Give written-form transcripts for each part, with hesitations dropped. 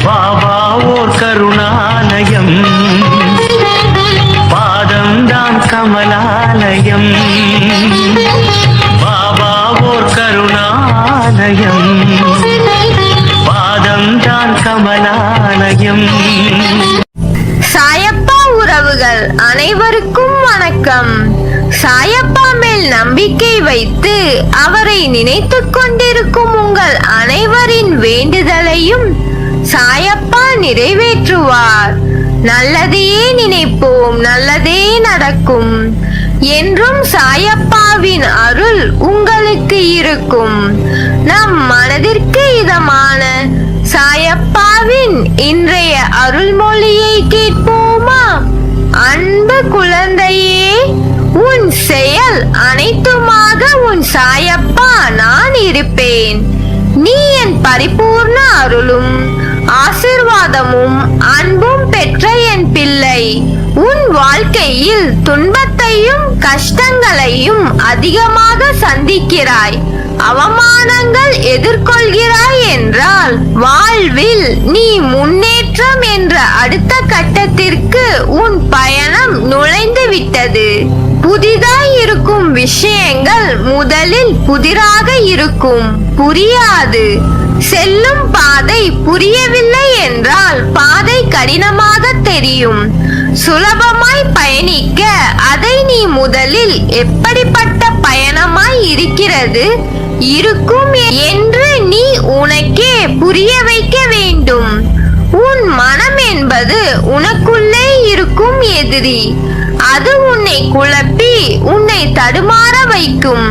பாபா ஓர் கருணாலயம், பாதம்தான் கமலாலயம். பாபா ஓர் கருணாலயம், பாதம்தான் கமலாலயம். சாயப்பா உறவுகள் அனைவருக்கும் வணக்கம். சாயப்பா மேல் நம்பிக்கை வைத்து அவரை நினைத்துக் கொண்டிருக்கும் உங்கள் அனைவரின் வேண்டுதலையும் சாயப்பா நிறைவேற்றுவார். நல்லதையே நினைப்போம், நல்லதே நடக்கும். என்றும் சாயப்பாவின் அருள் உங்களுக்கு இருக்கும். நம் மனதிற்கு இதமான சாயப்பாவின் இன்றைய அருள்மொழியை கேட்போமா? அன்பு குழந்தையே, உன் செயல் அனைத்துமாக உன் சாயப்பா நான் இருப்பேன். நீ என் பரிபூர்ண அருளும் ஆசிர்வாதமும் அன்பும் பெற்ற என் பிள்ளை. உன் வாழ்க்கையில் துன்பத்தையும் கஷ்டங்களையும் அதிகமாக சந்திக்கிறாய், அவமானங்கள் எதிர்கொள்கிறாய் என்றால் வாழ்வில் நீ முன்னேற்றம் என்ற அடுத்த கட்டத்திற்கு உன் பயணம் நுழைந்து விட்டது. புதிதாய் இருக்கும் விஷயங்கள் முதலில் புதிராக இருக்கும், புரியாது. செல்லும் பாதை புரியவில்லை என்றால் பாதை கடினமாக தெரியும். சுலபமாய் பயணிக்க அதை நீ முதலில் எப்படிப்பட்ட பயணமாய் இருக்கிறது இருக்கும் என்று நீ உனக்கே புரிய வைக்க வேண்டும். உன் மனம் என்பது உனக்குள்ளே இருக்கும் எதிரி. அது உன்னை குழப்பி உன்னை தடுமாற வைக்கும்.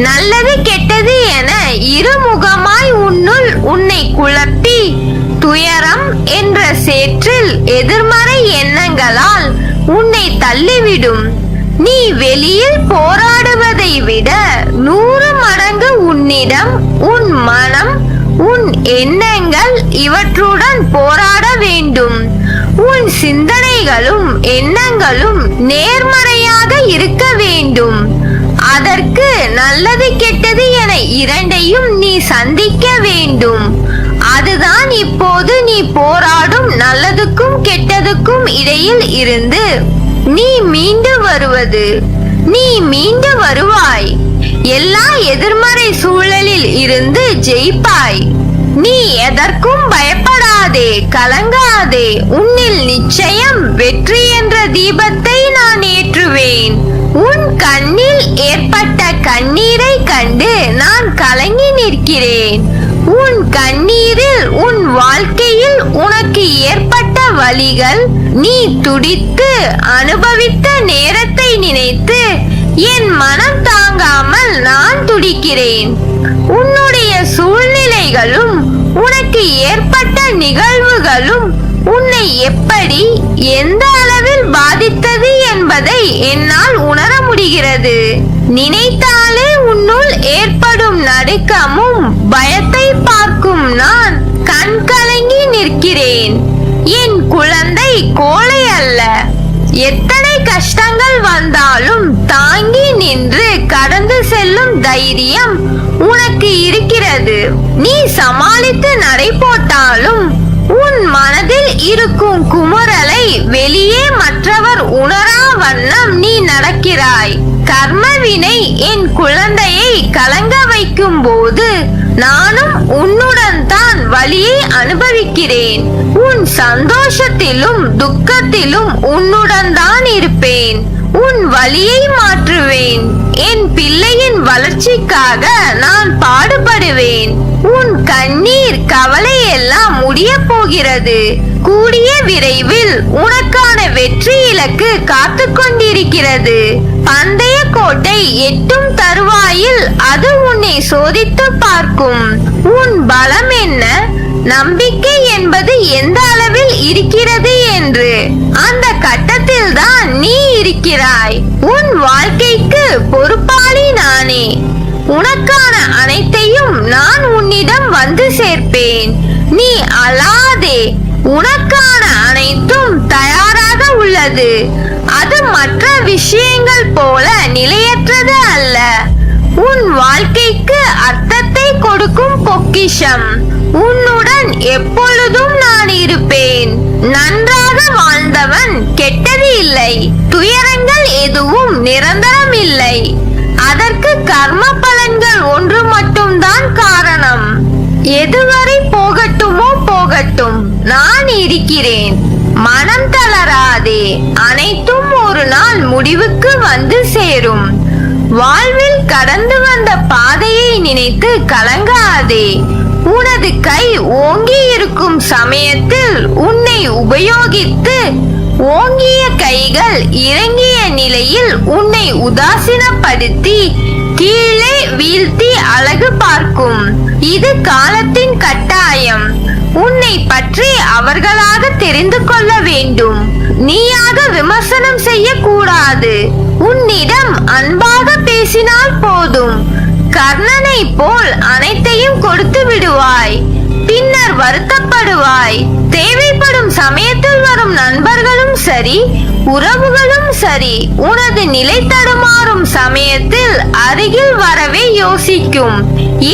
நல்லது கெட்டது என இருமுகமாய் உன்னுள் உன்னை குழப்பி துயரம் என்ற சேற்றில் எதிர்மறை எண்ணங்களால் உன்னை தள்ளிவிடும். நீ வெளியில் போராடுவதை விட 100 மடங்கு உன்னிடம் உன் மனம், உன் எண்ணங்கள் இவற்றுடன் போராட வேண்டும். உன் சிந்தனைகளும் எண்ணங்களும் நேர்மறையாக இருக்க வேண்டும். அதற்கு நல்லது கெட்டது என இரண்டையும் நீ சந்திக்க வேண்டும். அதுதான் இப்போது நீ போராடும் நல்லதுக்கும் கெட்டதுக்கும் இடையில் இருந்து நீ மீண்டு வருவது. நீ மீண்டு வருவாய். எல்லா எதிர்மறை சூழலில் இருந்து ஜெயிப்பாய். நீ எதற்கும் பயப்படாதே, கலங்காதே. உன்னில் நிச்சயம் வெற்றி என்ற தீபத்தை நான் ஏற்றுவேன். உன் கண்ணில் ஏற்பட்ட கண்ணீரை கண்டு நான் கலங்கி நிற்கிறேன். உன் கண்ணீரில் உன் வாழ்க்கையில் உனக்கு ஏற்பட்ட வலிகள் நீ துடித்து அனுபவித்த நேரத்தை நினைத்து என் மனம் தாங்காமல் நான் துடிக்கிறேன். உன்னுடைய சூழ்நிலைகளும் உனக்கு ஏற்பட்ட நிகழ்வுகளும் உன்னை எப்படி எந்த அளவில் பாதித்தது என்பதை என்னால் உணர முடிகிறது. நினைத்தாலே உன்னுள் ஏற்படும் நடுக்கமும் பயத்தை பார்க்கும் நான் கண் கலங்கி நிற்கிறேன். என் குழந்தை கோழை அல்ல. எத்தனை கஷ்டங்கள் வந்தாலும் தாங்கி நின்று கடந்து செல்லும் தைரியம் உனக்கு இருக்கிறது. நீ சமாளித்து நடை போட்டாலும் உன் மனதில் இருக்கும் குமுறலை வெளியே மற்றவர் உணரா வண்ணம் நீ நடக்கிறாய். கர்மவினை என் குழந்தையை கலங்க வைக்கும் போது நானும் உன்னுடன் தான் வலியை அனுபவிக்கிறேன். உன் சந்தோஷத்திலும் துக்கத்திலும் உன்னுடன் தான் இருப்பேன். உன் வலியை மாற்றுவேன். என் பிள்ளையின் வளர்ச்சிக்காக நான் பாடுபடுவேன். உன் கண்ணீர் கவலை எல்லாம் முடிய போகிறது. கூடிய விரைவில் உனக்கான வெற்றி இலக்கு காத்து கொண்டிருக்கிறது. பந்தய கோட்டை எட்டும் தருவாயில் அது உன்னை சோதித்து பார்க்கும். உன் பலம் என்ன, நம்பிக்கை என்பது எந்த அளவில் இருக்கிறது என்று அந்த கட்டத்தில் தான் நீ இருக்கிறாய். உன் வாழ்க்கைக்கு பொறுப்பாளி நானே. உனக்கான அனைத்தையும் நான் உன்னிடம் வந்து சேர்ப்பேன். நீ அழாதே. உனக்கான அனைத்தும் தயாராக உள்ளது. அது மற்ற விஷயங்கள் போல நிலையற்றது அல்ல. உன் வாழ்க்கைக்கு அர்த்தத்தை கொடுக்கும் பொக்கிஷம். உன்னுடன் எப்பொழுதும் நான் கூறுகிறேன். நன்றாக வாழ்ந்தவன் கெட்டது இல்லை. துயரங்கள் எதுவும் நிரந்தரம் இல்லை. அதற்கு கர்ம பலன்கள் ஒன்று மட்டும்தான் காரணம். எதுவரை போகட்டுமோ போகட்டும், நான் இருக்கிறேன். மனம் தளராதே, அனைத்தும் ஒரு நாள் முடிவுக்கு வந்து சேரும். வாழ்வில் கடந்து வந்த பாதையை நினைத்து கலங்காதே. உனது கை ஓங்கி இருக்கும் சமயத்தில் உன்னை உபயோகித்து ஓங்கிய கைகள் இறங்கிய நிலையில் உன்னை உதாசீனப்படுத்தி கீழே வீழ்த்தி அழகு பார்க்கும். இது காலத்தின் கட்டாயம். உன்னை பற்றி அவர்களாக தெரிந்து கொள்ள வேண்டும். நீயாக விமர்சனம் செய்ய கூடாது. உன்னிடம் அன்பாக பேசினால் போதும். கர்ணனை போல் அனைத்தையும் கொடுத்து விடுவாய். பின்னர் வருத்தப்படுவாய். தேவைப்படும் சமயத்தில் வரும் நண்பர்களும் சரி, உறவுகளும் சரி, உனது நிலை தடுமாறும் சமயத்தில் அருகில் வரவே யோசிக்கும்.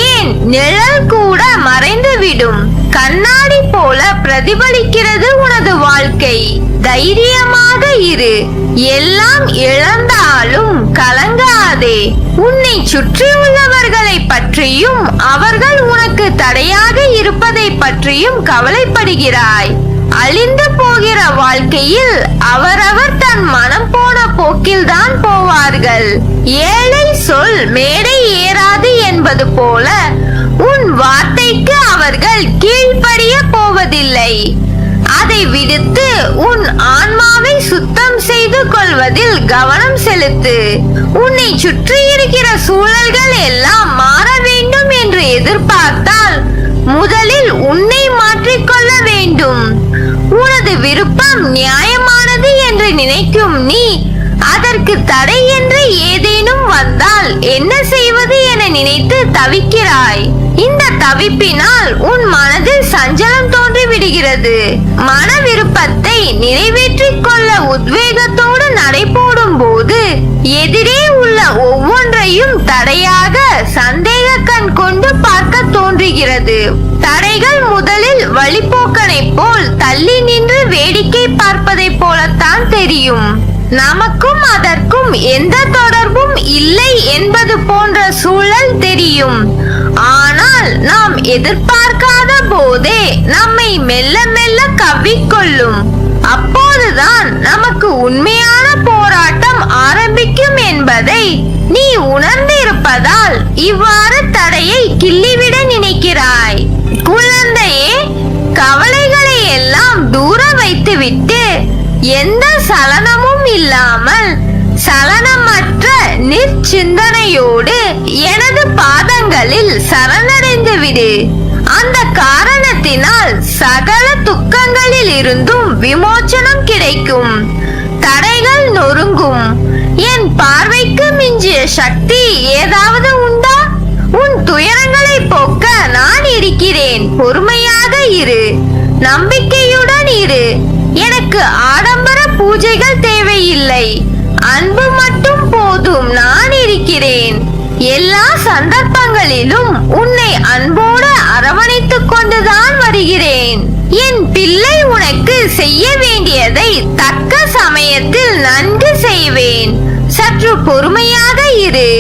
ஏன், நிழல் கூட மறைந்துவிடும். கண்ணாடி போல பிரதிபலிக்கிறது உனது வாழ்க்கை. தைரியமாக இரு. எல்லாம் இழந்தாலும் கலங்காதே. உன்னை சுற்றியுள்ளவர்களை பற்றியும் அவர்கள் உனக்கு தடையாக இருப்பதை பற்றியும் கவலைப்படுகிறாய். அழிந்து போகிற வாழ்க்கையில் அவரவர் தன் மனம் போன போக்கில்தான் போவார்கள். ஏழை சொல் மேடை ஏறாது என்பது போல உன் வார்த்தைக்கு அவர்கள் கீழ்ப்படிய போவதில்லை. அதை விடுத்து உன் ஆன்மாவை சுத்தம் செய்து கொள்வதில் கவனம் செலுத்து. உன்னை சுற்றி இருக்கிற சூழல்கள் எல்லாம் மாற வேண்டும் என்று எதிர்பார்த்தால் முதலில் உன்னை மாற்றிக்கொள்ள வேண்டும். உனது விருப்பம் நியாயமானது என்று நினைக்கும் நீ அதற்கு தடை என்று ஏதேனும் வந்தால் என்ன செய்வது என நினைத்து தவிக்கிறாய். இந்த தவிப்பினால் உன் மனதில் சஞ்சலம் தோன்றி விடுகிறது. மன விருப்பத்தை நிறைவேற்றிக் கொள்ள உத்வேகத்தோடு நடைபோடும் போது எதிரே உள்ள ஒவ்வொன்றையும் தடையாக சந்தேக கண் கொண்டு பார்க்க தோன்றுகிறது. தடைகள் முதலில் வழிபோக்கனை போல் தள்ளி நின்று வேடிக்கை பார்ப்பதை போலத்தான் தெரியும். நமக்கும் அதற்கும் எந்த தொடர்பும் இல்லை என்பது போன்ற சூழல் தெரியும். ஆனால் நாம் எதிர்பார்க்காத போதே நம்மை மெல்ல மெல்ல கவ்விக்கொள்ளும். அப்போதுதான் நமக்கு உண்மையான போராட்டம் ஆரம்பிக்கும் என்பதை நீ உணர்ந்திருப்பதால் இவ்வாறு தடையை கிள்ளிவிட நினைக்கிறாய். குழந்தையே, கவலைகளை எல்லாம் தூர வைத்துவிட்டு எந்த சலனமும் இல்லாமல் சலனமற்ற நிற்சிந்தனையோடு எனது பாதங்களில் சரணடைந்து விடு. அந்த காரணத்தினால் சகல துக்கங்களில் இருந்தும் விமோச்சனம் கிடைக்கும். தடைகள் நொறுங்கும். என் பார்வைக்கு மிஞ்சிய சக்தி ஏதாவது உண்டா? உன் துயரங்களை போக்க நான் இருக்கிறேன். பொறுமையாக இரு. நம்பிக்கையுடன் இரு. எனக்கு ஆடம்பர பூஜைகள் தேவையில்லை. அன்பு மட்டும் போதும். நான் இருக்கிறேன். எல்லா சந்தர்ப்பங்களிலும் உன்னை அன்போடு அரவணைத்துக் கொண்டுதான் வருகிறேன். என் பிள்ளை, உனக்கு செய்ய வேண்டியதை தக்க சமயத்தில் நன்கு செய்வேன். சற்று பொறுமையாக இரு.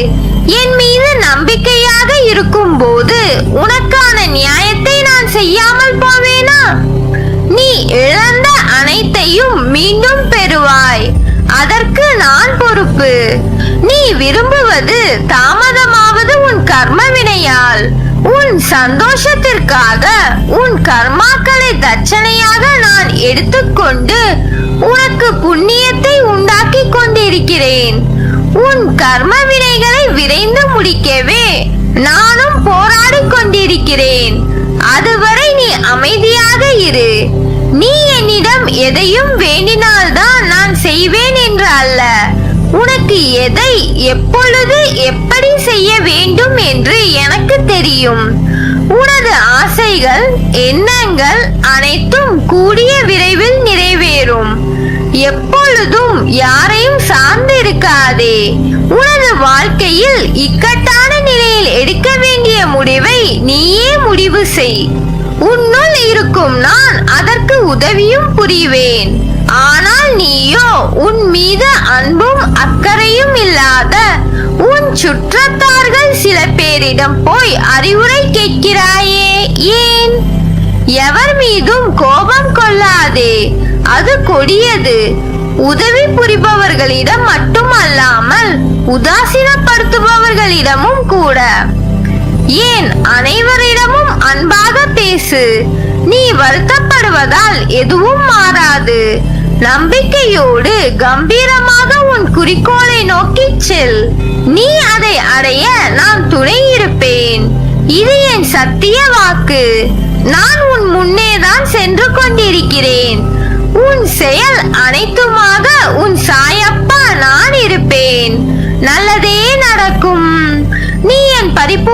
என் மீது நம்பிக்கையாக இருக்கும் போது உனக்கான நியாயத்தை நான் செய்யாமல் போவேனா? நீ இழந்த அனைத்தையும் மீண்டும் பெறுவாய். அதற்கு நான் பொறுப்பு. நீ விரும்புவது தாமதமாவது உன் கர்ம வினையால். உன் சந்தோஷத்திற்காக உன் கர்மாக்களை தட்சணையாக நான் எடுத்துக்கொண்டு உனக்கு புண்ணியத்தை உண்டாக்கி கொண்டிருக்கிறேன். உன் கர்ம வினைகளை விரைந்து முடிக்கவே நானும் போராடி கொண்டிருக்கிறேன். அதுவரை நீ அமைதியாக இரு. நீ என்னிடம் எதையும் வேண்டினால்தான் நான் செய்வேன் என்று அல்ல. உனக்கு எதை எப்பொழுது எப்படி செய்ய வேண்டும் என்று எனக்கு தெரியும். உனது ஆசைகள், எண்ணங்கள் அனைத்தும் கூடிய விரைவில் நிறைவேறும். எப்பொழுதும் யாரையும் சார்ந்து இருக்காதே. உனது வாழ்க்கையில் இக்கட்டான நிலையில் எடுக்க வேண்டிய முடிவை நீயே முடிவு செய். உன்னுள் இருக்கும் நான் அதற்கு உதவியும் புரிவேன். ஆனால் நீயோ உன் மீது அன்பும் அக்கறையும் இல்லாத உன் சுற்றத்தார்கள் சில பேரிடம் போய் அறிவுரை கேட்கிறாயே, ஏன்? எவர் மீதும் கோபம் கொள்ளாதே, அது கொடியது. உதவி புரிபவர்களிடம் மட்டுமல்லாமல் உதாசீனப்படுத்துபவர்களிடமும் கூட. ஏன் அனைவரிடமும் அன்பாக பேசு. நீ வருத்தப்படுவதால் எதுவும் மாறாது. நம்பிக்கையோடு கம்பீரமாக உன் குறிக்கோளை நோக்கி செல். நீ அதை அடைய நான் துணை இருப்பேன். இது என் சத்திய வாக்கு. நான் உன் முன்னேதான் சென்று கொண்டிருக்கிறேன். உன் செயல் அனைத்துமாக உன் சாயப்பா நான் இருப்பேன். நல்லதே நடக்கும். நீ என் பரிபூர்ண